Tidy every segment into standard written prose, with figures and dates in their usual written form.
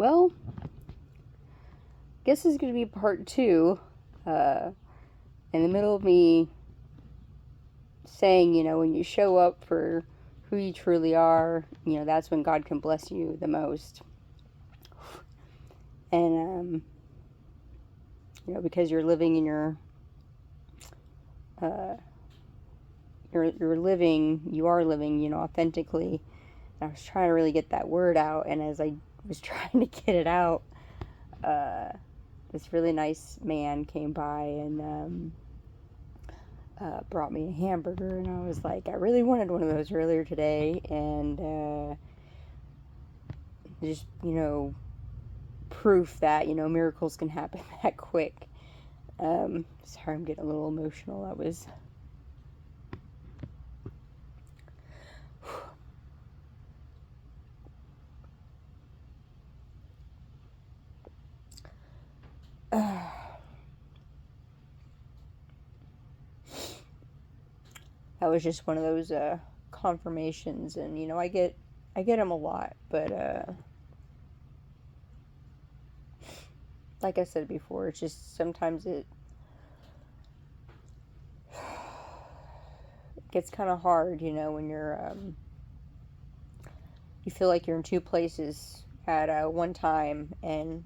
Well, guess this is going to be part 2. In the middle of me saying, when you show up for who you truly are, that's when God can bless you the most. And, because you're living in you are living, authentically. And I was trying to really get that word out, and as I was trying to get it out, this really nice man came by and brought me a hamburger, and I was like, I really wanted one of those earlier today, and just, proof that, miracles can happen that quick. Sorry, I'm getting a little emotional. That was just one of those confirmations, and I get them a lot, but like I said before, it's just sometimes it gets kind of hard, when you're you feel like you're in two places at one time, and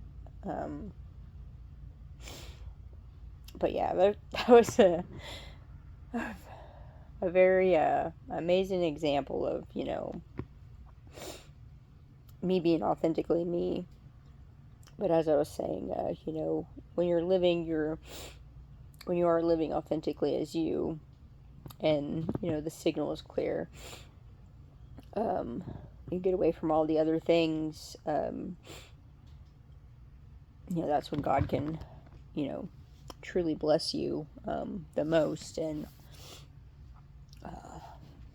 but yeah, that was a very amazing example of me being authentically me. But as I was saying, when you are living authentically as you, and the signal is clear, you get away from all the other things. That's when God can truly bless you the most, and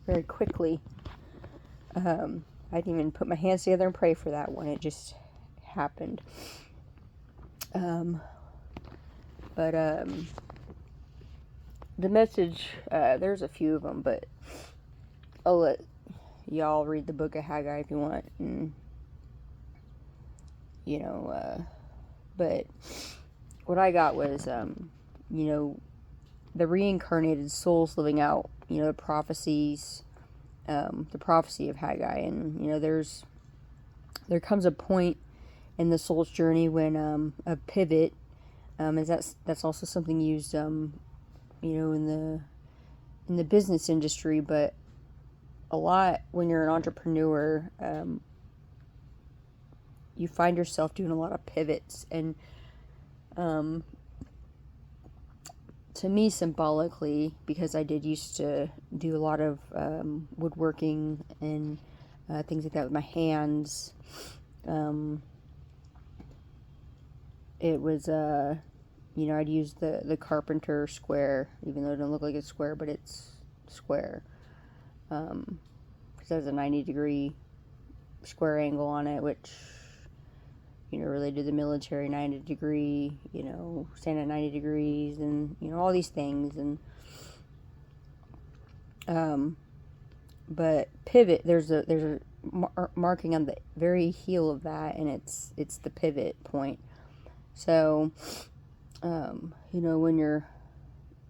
very quickly. I didn't even put my hands together and pray for that one. It just happened. But the message, there's a few of them, but I'll let y'all read the book of Haggai if you want. And, but what I got was, the reincarnated souls living out, the prophecies, the prophecy of Haggai. And, there comes a point in the soul's journey when a pivot, that's also something used, in the business industry, but a lot when you're an entrepreneur, you find yourself doing a lot of pivots, and to me, symbolically, because I did used to do a lot of woodworking and things like that with my hands, it was I'd use the carpenter square, even though it doesn't look like a square, but it's square, because it has a 90-degree square angle on it, which related to the military. 90-degree, stand at 90 degrees, and all these things. And but pivot, there's a marking on the very heel of that, and it's the pivot point. So when you're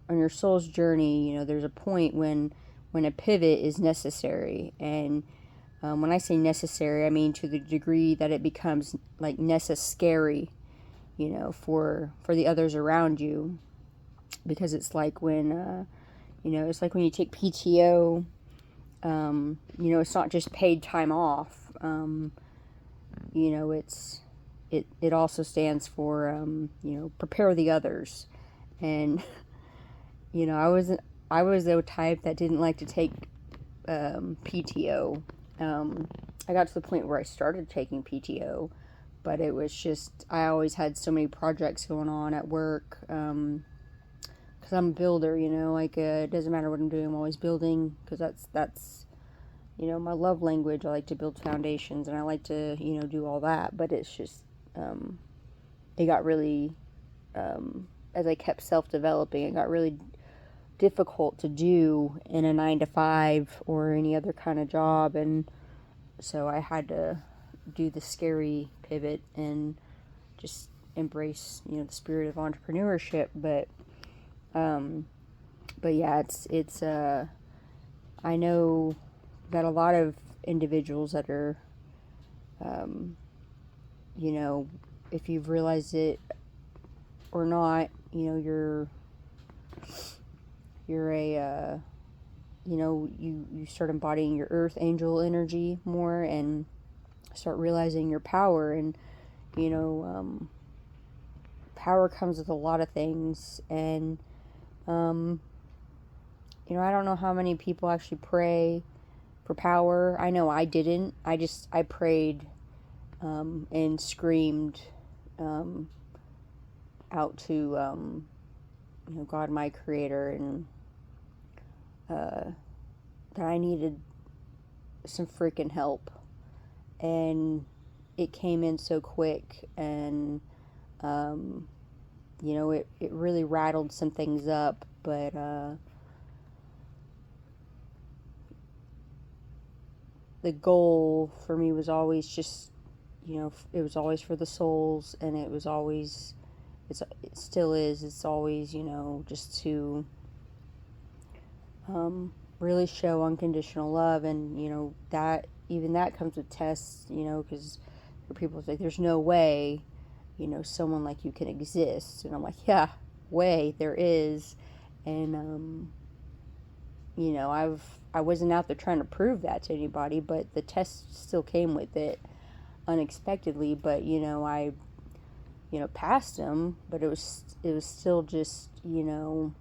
on your soul's journey, there's a point when a pivot is necessary. And when I say necessary, I mean to the degree that it becomes like necessary, for the others around you. Because it's like when, it's like when you take PTO, it's not just paid time off. It also stands for, prepare the others. And, I was the type that didn't like to take PTO. I got to the point where I started taking PTO, but it was just, I always had so many projects going on at work, because I'm a builder, it doesn't matter what I'm doing, I'm always building, because that's my love language. I like to build foundations, and I like to, do all that, but it's just, it got really, as I kept self-developing, it got really difficult to do in a 9-to-5 or any other kind of job. And so I had to do the scary pivot and just embrace, the spirit of entrepreneurship. But yeah, I know that a lot of individuals that are, um, you know, if you've realized it or not, you're a, you start embodying your earth angel energy more and start realizing your power. And, you know, power comes with a lot of things. And, I don't know how many people actually pray for power. I know I didn't. I prayed, and screamed, um, out to, God, my creator, and, that I needed some freaking help. And it came in so quick, and, um, it really rattled some things up. But, the goal for me was always just, it was always for the souls, and it was always, it still is, it's always, just to, really show unconditional love. And, that, even that comes with tests, because people say there's no way, someone like you can exist. And I'm like, yeah, way, there is. And, I wasn't out there trying to prove that to anybody, but the test still came with it unexpectedly. But, I, passed them, but it was still just, it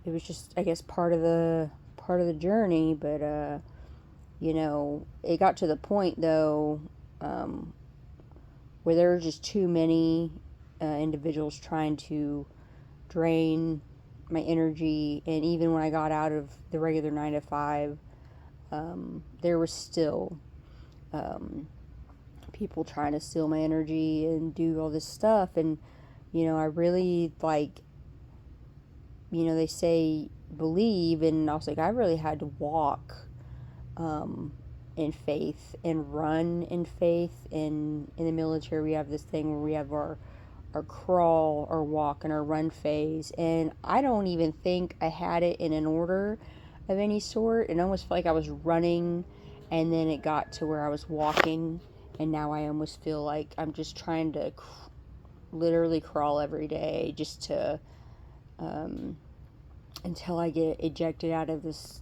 was just, I guess, part of the journey. But, it got to the point, though, um, where there were just too many, individuals trying to drain my energy. And even when I got out of the regular 9 to 5, there was still, people trying to steal my energy and do all this stuff. And, I really, like, they say believe, and I was like, I really had to walk, in faith, and run in faith. And in the military, we have this thing where we have our crawl, our walk, and our run phase. And I don't even think I had it in an order of any sort. It almost felt like I was running, and then it got to where I was walking, and now I almost feel like I'm just trying to literally crawl every day, just to, until I get ejected out of this,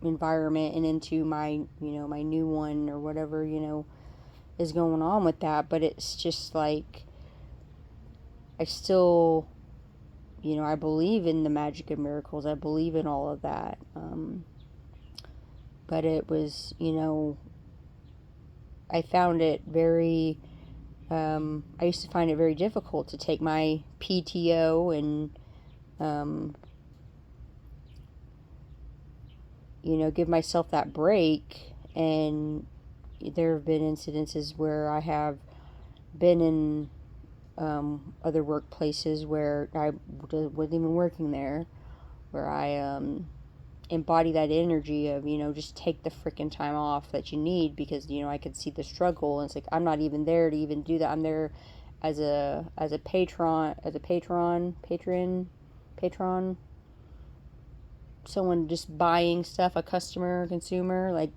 environment, and into my, my new one, or whatever, is going on with that. But it's just like, I still, I believe in the magic and miracles. I believe in all of that. But it was, I found it very, I used to find it very difficult to take my PTO and, um, give myself that break. And there have been incidences where I have been in, other workplaces where I wasn't even working there, where I, embody that energy of, just take the freaking time off that you need, because, I could see the struggle. And it's like, I'm not even there to even do that. I'm there as a patron, someone just buying stuff, a customer, consumer, like.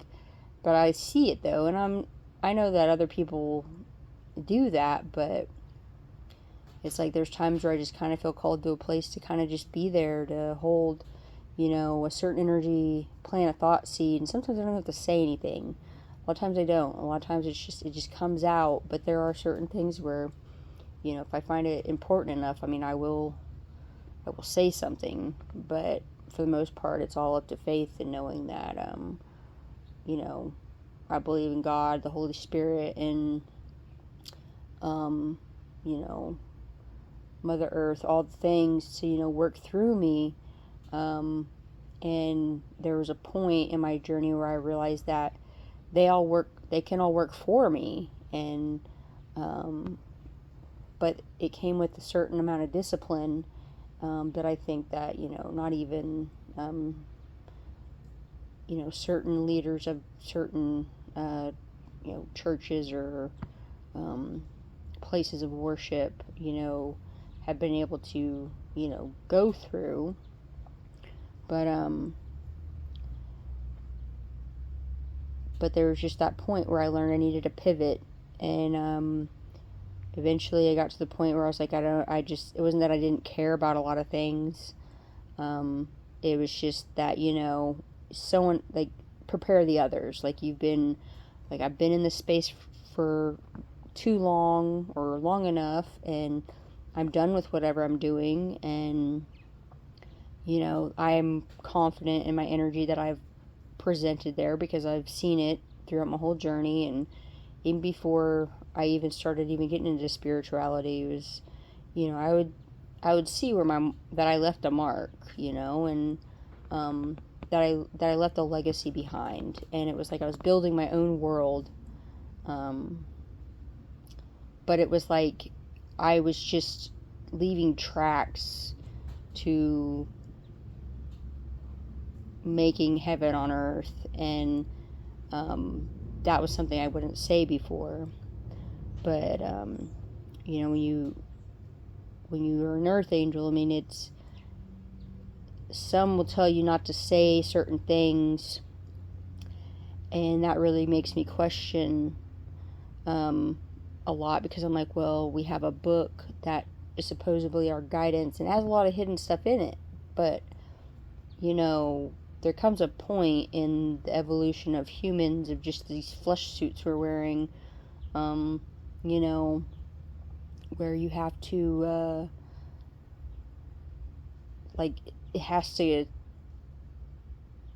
But I see it, though, and I know that other people do that. But it's like there's times where I just kind of feel called to a place to kind of just be there, to hold, a certain energy, plant a thought seed. And sometimes I don't have to say anything. A lot of times I don't. A lot of times it just comes out. But there are certain things where, if I find it important enough, I mean, I will say something. But for the most part, it's all up to faith, and knowing that, I believe in God, the Holy Spirit, and, um, you know, Mother Earth, all the things to, work through me. And there was a point in my journey where I realized that they can all work for me. And, but it came with a certain amount of discipline, that I think that, not even, certain leaders of certain, churches or um, places of worship, have been able to, go through. But but there was just that point where I learned I needed to pivot, and eventually I got to the point where I was like, it wasn't that I didn't care about a lot of things. Um, it was just that, someone, like, prepare the others. I've been in this space for too long or long enough, and I'm done with whatever I'm doing. And, I'm confident in my energy that I've presented there because I've seen it throughout my whole journey. And even before I even started even getting into spirituality, it was, I would see that I left a mark, and um, that I left a legacy behind, and it was like I was building my own world, um, but it was like I was just leaving tracks to making heaven on earth, and um, that was something I wouldn't say before, but when you're an earth angel, I mean, it's some will tell you not to say certain things, and that really makes me question um, a lot, because I'm like, well, we have a book that is supposedly our guidance and has a lot of hidden stuff in it, but there comes a point in the evolution of humans, of just these flesh suits we're wearing, um, you know, where you have to like it has to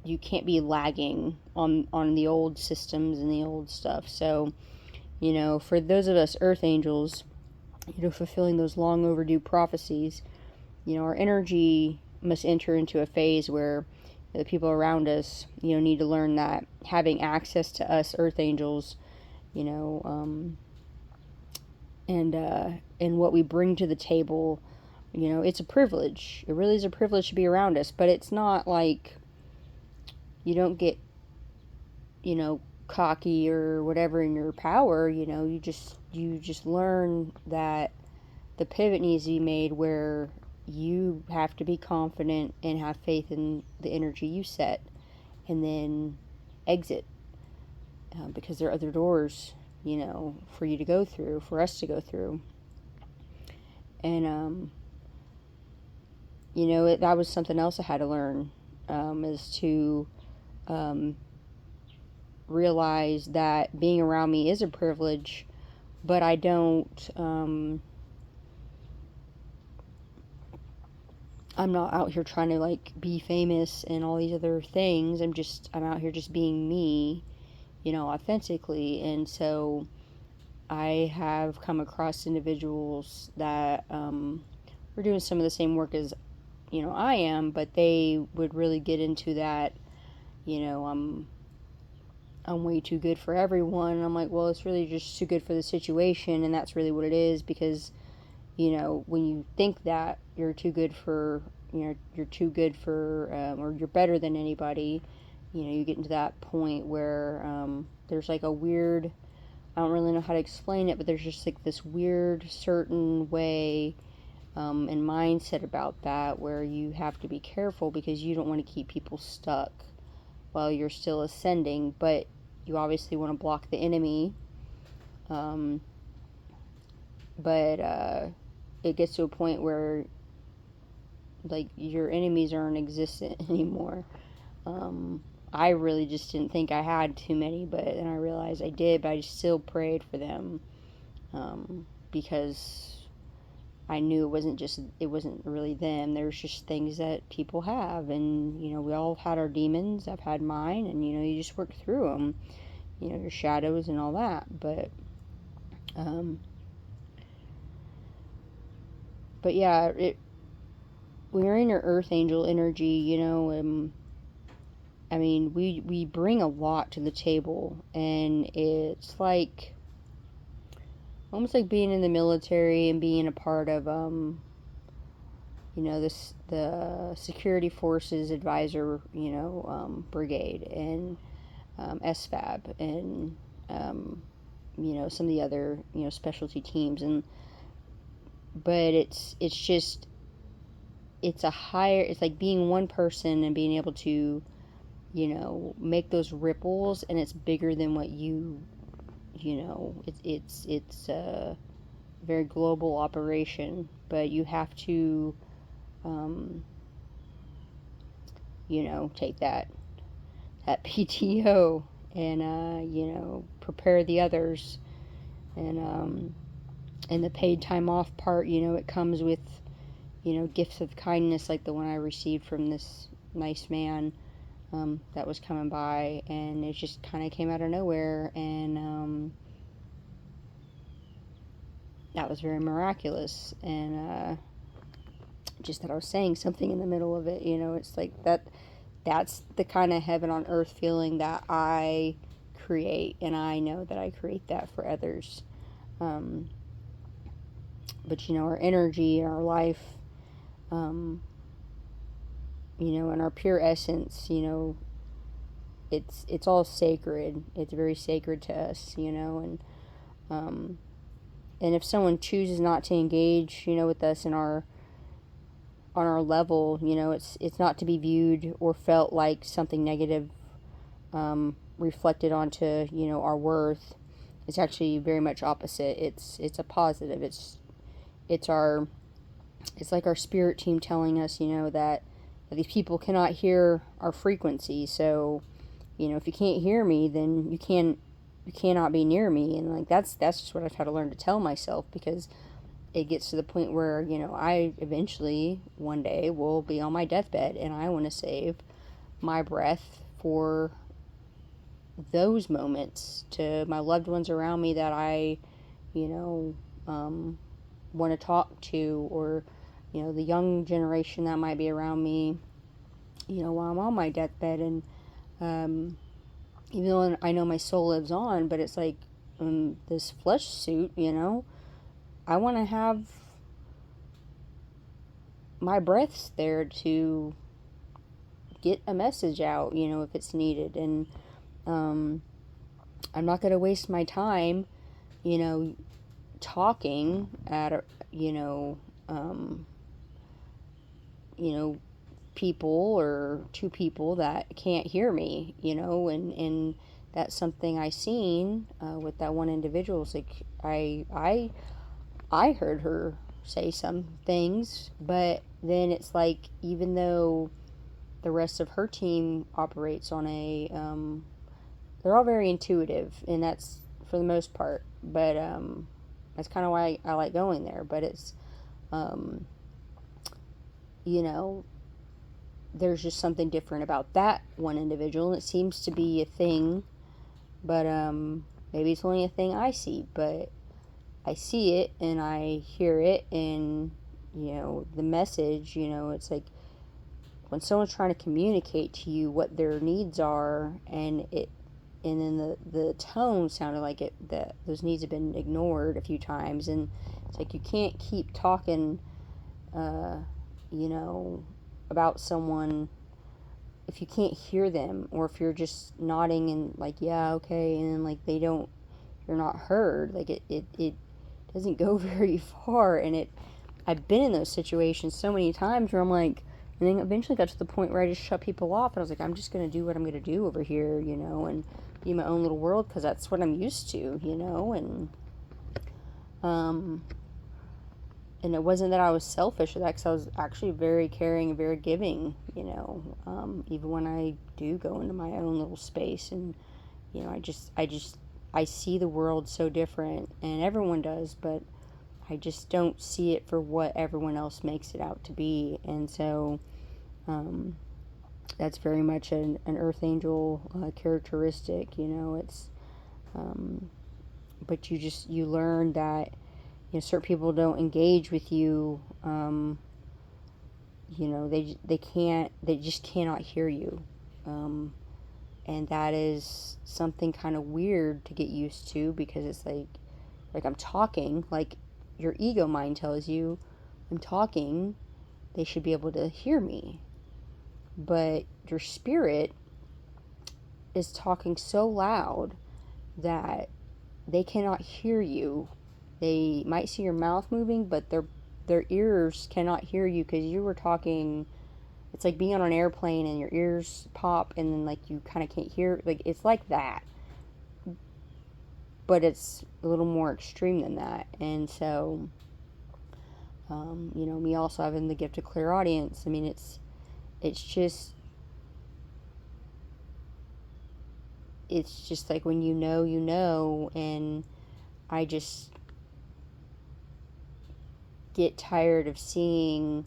you can't be lagging on the old systems and the old stuff. So, for those of us earth angels, fulfilling those long overdue prophecies, our energy must enter into a phase where the people around us, need to learn that having access to us earth angels, you know, um, and what we bring to the table, it's a privilege. It really is a privilege to be around us, but it's not like you don't get, cocky or whatever in your power. You just learn that the pivot needs to be made where you have to be confident and have faith in the energy you set, and then exit, because there are other doors, for you to go through, for us to go through. And that was something else I had to learn, is to um, realize that being around me is a privilege, but I don't. I'm not out here trying to like be famous and all these other things. I'm out here just being me, authentically. And so I have come across individuals that were doing some of the same work as, I am, but they would really get into that, you know, I'm I'm way too good for everyone. And I'm like, well, it's really just too good for the situation, and that's really what it is, because when you think that you're too good for, you're too good for, or you're better than anybody, you get into that point where there's like a weird, I don't really know how to explain it, but there's just like this weird certain way and mindset about that, where you have to be careful because you don't want to keep people stuck while you're still ascending, but you obviously want to block the enemy. Um, but it gets to a point where like your enemies aren't existent anymore. Um, I really just didn't think I had too many, but then I realized I did, but I still prayed for them, because I knew it wasn't really them. There's just things that people have, and we all had our demons. I've had mine, and you just work through them. Your shadows and all that. Um, but yeah, we're in your Earth Angel energy. I mean, we bring a lot to the table, and it's like almost like being in the military and being a part of this the security forces advisor brigade, and SFAB, and some of the other, specialty teams. But it's just, it's like being one person and being able to, make those ripples, and it's bigger than what it's a very global operation, but you have to, um, take that PTO, and prepare the others, and the paid time off part. It comes with, gifts of kindness, like the one I received from this nice man, that was coming by, and it just kind of came out of nowhere, and that was very miraculous. And just that I was saying something in the middle of it, it's like that. That's the kind of heaven on earth feeling that I create, and I know that I create that for others. Um, but our energy, our life, um, and our pure essence, it's all sacred. It's very sacred to us, um, and if someone chooses not to engage, with us in our on our level, it's not to be viewed or felt like something negative, reflected onto, our worth. It's actually very much opposite. It's a positive. It's our it's like our spirit team telling us, that these people cannot hear our frequency. So, if you can't hear me, then you cannot be near me. And like that's just what I've had to learn to tell myself, because it gets to the point where, I eventually one day will be on my deathbed, and I want to save my breath for those moments, to my loved ones around me that I, you know, want to talk to, or, the young generation that might be around me, while I'm on my deathbed. And um, even though I know my soul lives on, but it's like, this flesh suit, I want to have my breaths there to get a message out, if it's needed. And um, I'm not going to waste my time, you know, talking at, you know, um, you know, people, or to people that can't hear me, and that's something I seen, with that one individual. It's like, I heard her say some things, but then it's like, even though the rest of her team operates on a, they're all very intuitive, and that's for the most part, but that's kind of why I like going there. But it's, um, you know, there's just something different about that one individual, and it seems to be a thing, but maybe it's only a thing I see, but I see it and I hear it, and the message, it's like when someone's trying to communicate to you what their needs are, and then the tone sounded like it, that those needs have been ignored a few times, and it's like, you can't keep talking, uh, you know, about someone if you can't hear them, or if you're just nodding and like, yeah, okay, and then like you're not heard. Like, it doesn't go very far. And I've been in those situations so many times where I'm like, and then eventually got to the point where I just shut people off, and I was like, I'm just going to do what I'm going to do over here, and be in my own little world, because that's what I'm used to, and um and it wasn't that I was selfish or that, because I was actually very caring and very giving, even when I do go into my own little space. And I see the world so different, and everyone does, but I just don't see it for what everyone else makes it out to be. And so, um, that's very much an earth angel, characteristic. It's, um, but you learn that, certain people don't engage with you. They just cannot hear you, um, and that is something kind of weird to get used to, because it's like I'm talking, like your ego mind tells you I'm talking, they should be able to hear me, but your spirit is talking so loud that they cannot hear you. They might see your mouth moving, but their ears cannot hear you because you were talking. It's like being on an airplane and your ears pop and then like you kind of can't hear. Like it's like that, but it's a little more extreme than that. And so, me also having the gift of clairaudience. I mean, it's just like when you know, and I just get tired of seeing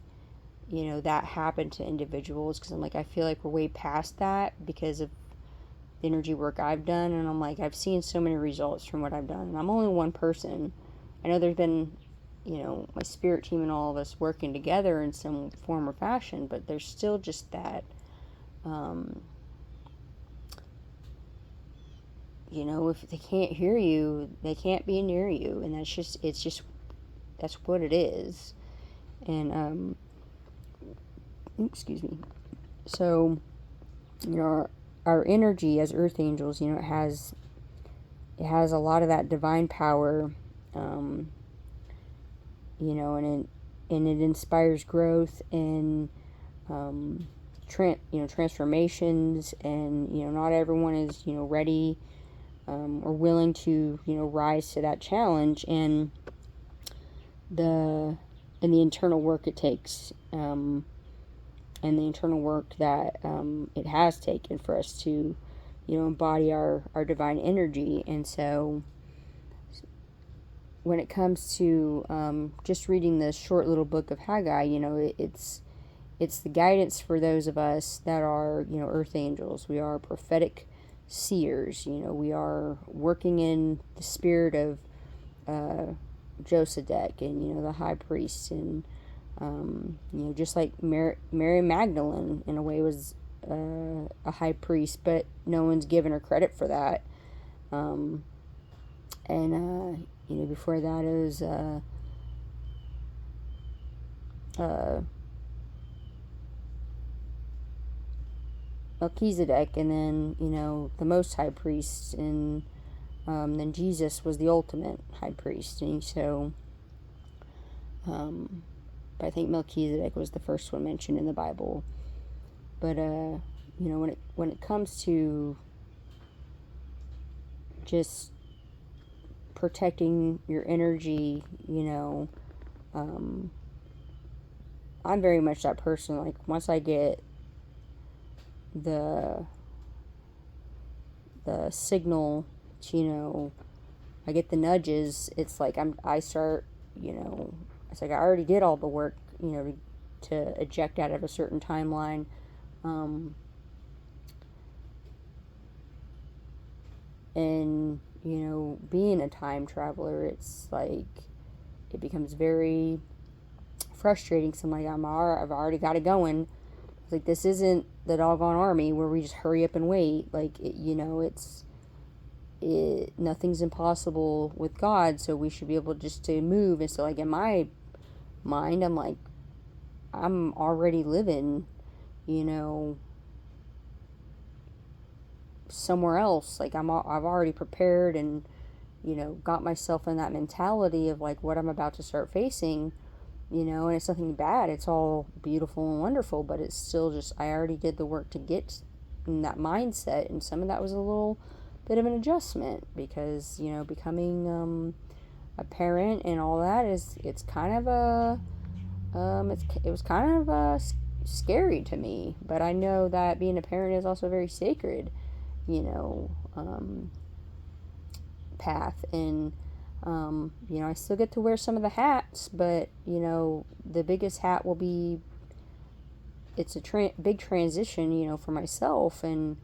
that happen to individuals because I'm like, I feel like we're way past that because of the energy work I've done. And I'm like, I've seen so many results from what I've done. And I'm only one person. I know there's been, my spirit team and all of us working together in some form or fashion, but there's still just that, if they can't hear you, they can't be near you. And that's what it is. And, excuse me. So, our energy as earth angels, it has a lot of that divine power, um, and it inspires growth and transformations, and not everyone is ready or willing to rise to that challenge the and the internal work it takes, and the internal work that it has taken for us to embody our divine energy. And so when it comes to just reading the short little book of Haggai, it's the guidance for those of us that are earth angels. We are prophetic seers. We are working in the spirit of Josedek and the high priest, and just like Mary Magdalene in a way was a high priest, but no one's given her credit for that. And before that it was uh, Melchizedek, and then the most high priest, and then Jesus was the ultimate high priest. And so, but I think Melchizedek was the first one mentioned in the Bible. But when it comes to just protecting your energy, I'm very much that person. Like once I get the signal to, I get the nudges, it's like I start, it's like I already did all the work, to eject out of a certain timeline. And being a time traveler, it's like it becomes very frustrating. So I'm like, I've already got it going. It's like, this isn't the doggone army where we just hurry up and wait. Like nothing's impossible with God, so we should be able just to move. And so like in my mind, I'm like, I'm already living, somewhere else. Like I've already prepared and got myself in that mentality of like what I'm about to start facing, and it's nothing bad. It's all beautiful and wonderful, but it's still just, I already did the work to get in that mindset. And some of that was a little bit of an adjustment because, becoming a parent and all that it's kind of it was kind of scary to me. But I know that being a parent is also very sacred, path. And I still get to wear some of the hats, but the biggest hat will be, it's a big transition, for myself. And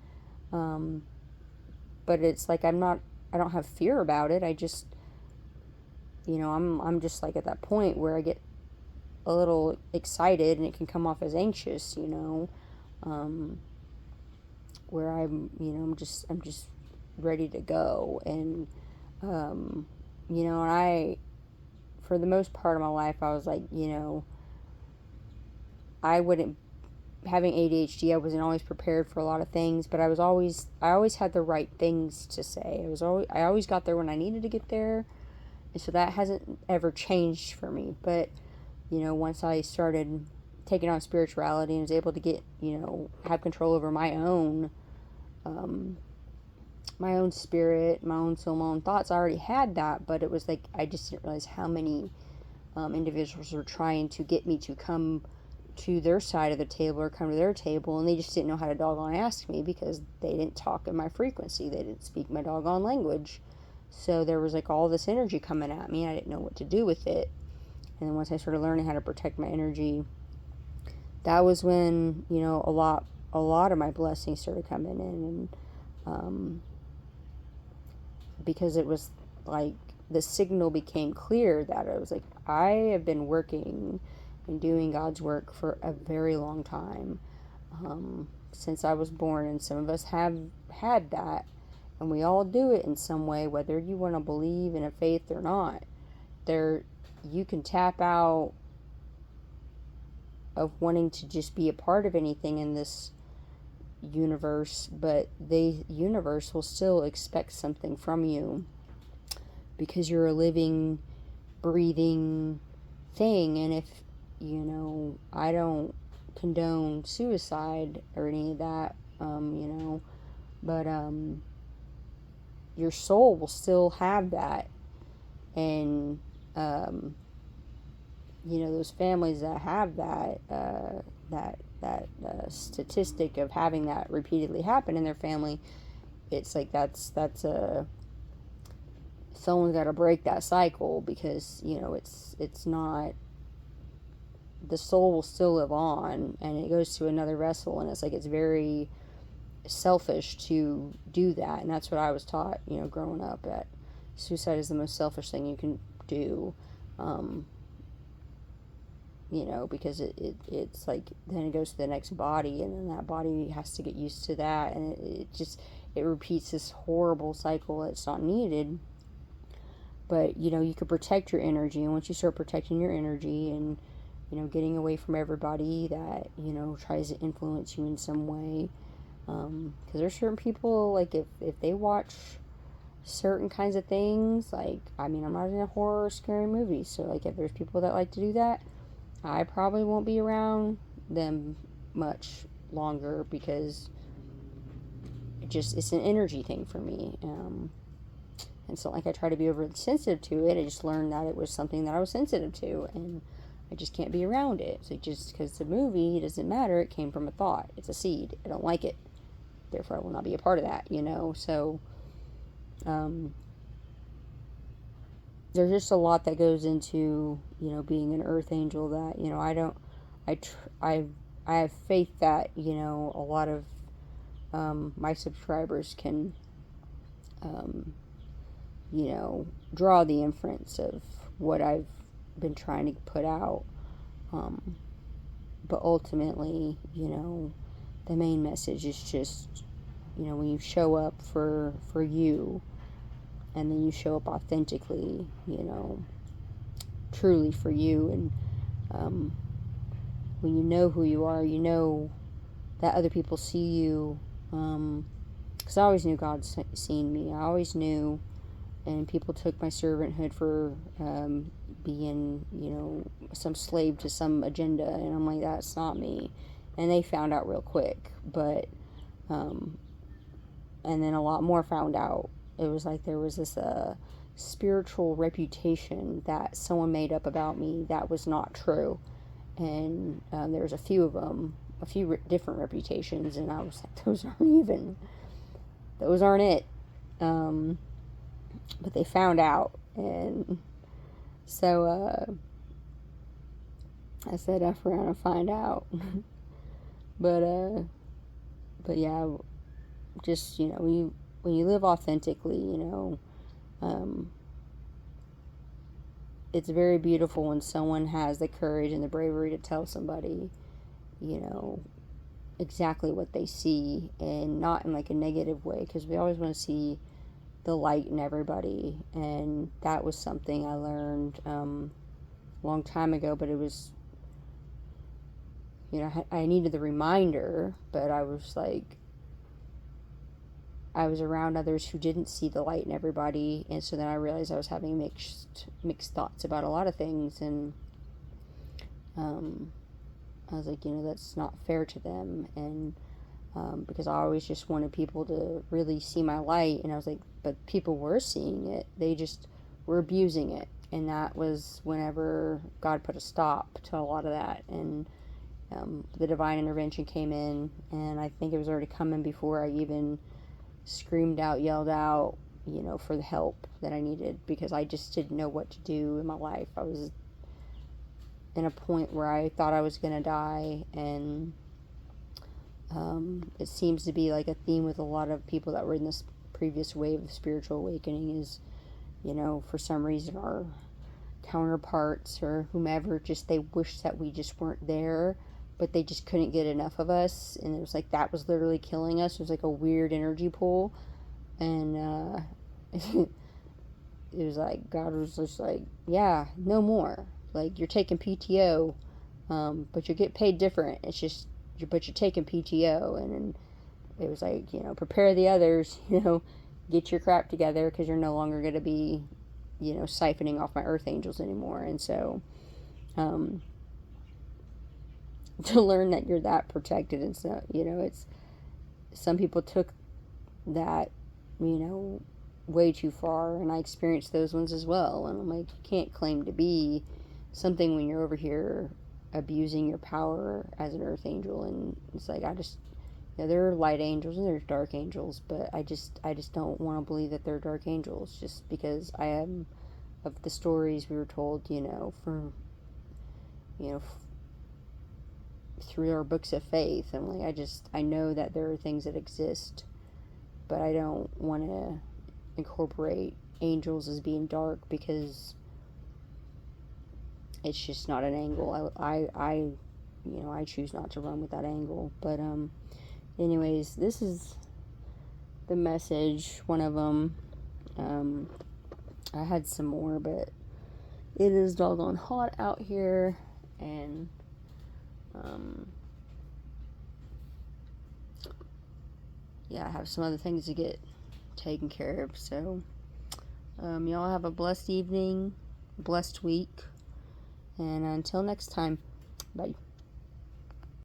but it's like I don't have fear about it. I just, I'm just like at that point where I get a little excited and it can come off as anxious, where I'm just ready to go. And and I, for the most part of my life, I was like, I wouldn't having ADHD, I wasn't always prepared for a lot of things, but I always had the right things to say. I always got there when I needed to get there. And so that hasn't ever changed for me. But, once I started taking on spirituality and was able to get, have control over my own spirit, my own soul, my own thoughts, I already had that, but it was like, I just didn't realize how many individuals were trying to get me to come to their side of the table or come to their table, and they just didn't know how to doggone ask me because they didn't talk in my frequency. They didn't speak my doggone language. So there was like all this energy coming at me. I didn't know what to do with it. And then once I started learning how to protect my energy, that was when, a lot of my blessings started coming in. And because it was like the signal became clear that I was like, I have been working and doing God's work for a very long time, since I was born, and some of us have had that, and we all do it in some way, whether you want to believe in a faith or not. There, you can tap out of wanting to just be a part of anything in this universe, but the universe will still expect something from you because you're a living, breathing thing. And if, I don't condone suicide or any of that, but your soul will still have that. And, those families that have that, statistic of having that repeatedly happen in their family, it's like that's a someone's got to break that cycle, because it's not, the soul will still live on and it goes to another vessel, and it's like it's very selfish to do that. And that's what I was taught, growing up, that suicide is the most selfish thing you can do, because it's like then it goes to the next body, and then that body has to get used to that, and it repeats this horrible cycle. It's not needed. But you could protect your energy, and once you start protecting your energy and getting away from everybody that tries to influence you in some way, because there's certain people, like if they watch certain kinds of things, like, I mean, I'm not in a horror or scary movie, so like if there's people that like to do that, I probably won't be around them much longer, because it's an energy thing for me. And so, like, I try to be overly sensitive to it. I just learned that it was something that I was sensitive to, and I just can't be around it. So just because the movie, it doesn't matter. It came from a thought. It's a seed. I don't like it. Therefore, I will not be a part of that, So, there's just a lot that goes into, being an earth angel that, I have faith that, a lot of my subscribers can, draw the inference of what I've been trying to put out. But ultimately, the main message is just, when you show up for you, and then you show up authentically, truly for you, and when you know who you are, that other people see you, because I always knew God seen me. I always knew, and people took my servanthood for being, some slave to some agenda, and I'm like, that's not me. And they found out real quick, but, and then a lot more found out. It was like there was this spiritual reputation that someone made up about me that was not true, and there was a few of them, a few different reputations, and I was like, those aren't it. But they found out, and so I said F around and find out. but yeah, just when you live authentically, it's very beautiful when someone has the courage and the bravery to tell somebody, exactly what they see, and not in like a negative way, because we always want to see the light in everybody. And that was something I learned a long time ago, but it was you know, I needed the reminder, but I was like, I was around others who didn't see the light in everybody, and so then I realized I was having mixed thoughts about a lot of things, and I was like, you know, that's not fair to them, and because I always just wanted people to really see my light, and I was like, but people were seeing it, they just were abusing it, and that was whenever God put a stop to a lot of that, and the divine intervention came in, and I think it was already coming before I even screamed out, yelled out, you know, for the help that I needed, because I just didn't know what to do in my life. I was in a point where I thought I was going to die, and it seems to be like a theme with a lot of people that were in this previous wave of spiritual awakening is, you know, for some reason our counterparts or whomever, just they wish that we just weren't there, but they just couldn't get enough of us, and it was like that was literally killing us. It was like a weird energy pull, and it was like God was just like, yeah, no more, like you're taking PTO, but you get paid different, it's just but you're taking PTO, and it was like, you know, prepare the others, you know, get your crap together, because you're no longer going to be, you know, siphoning off my earth angels anymore. And so um, to learn that you're that protected, and so, you know, it's, some people took that, you know, way too far, and I experienced those ones as well, and I'm like, you can't claim to be something when you're over here abusing your power as an earth angel. And it's like, I just, yeah, there are light angels and there's dark angels, but I just don't want to believe that they're dark angels just because I am of the stories we were told, you know, from, you know, through our books of faith. And like, I know that there are things that exist, but I don't want to incorporate angels as being dark, because it's just not an angle. I you know, I choose not to run with that angle. But anyways, this is the message, one of them. I had some more, but it is doggone hot out here, and yeah, I have some other things to get taken care of. So y'all have a blessed evening, blessed week, and until next time, bye.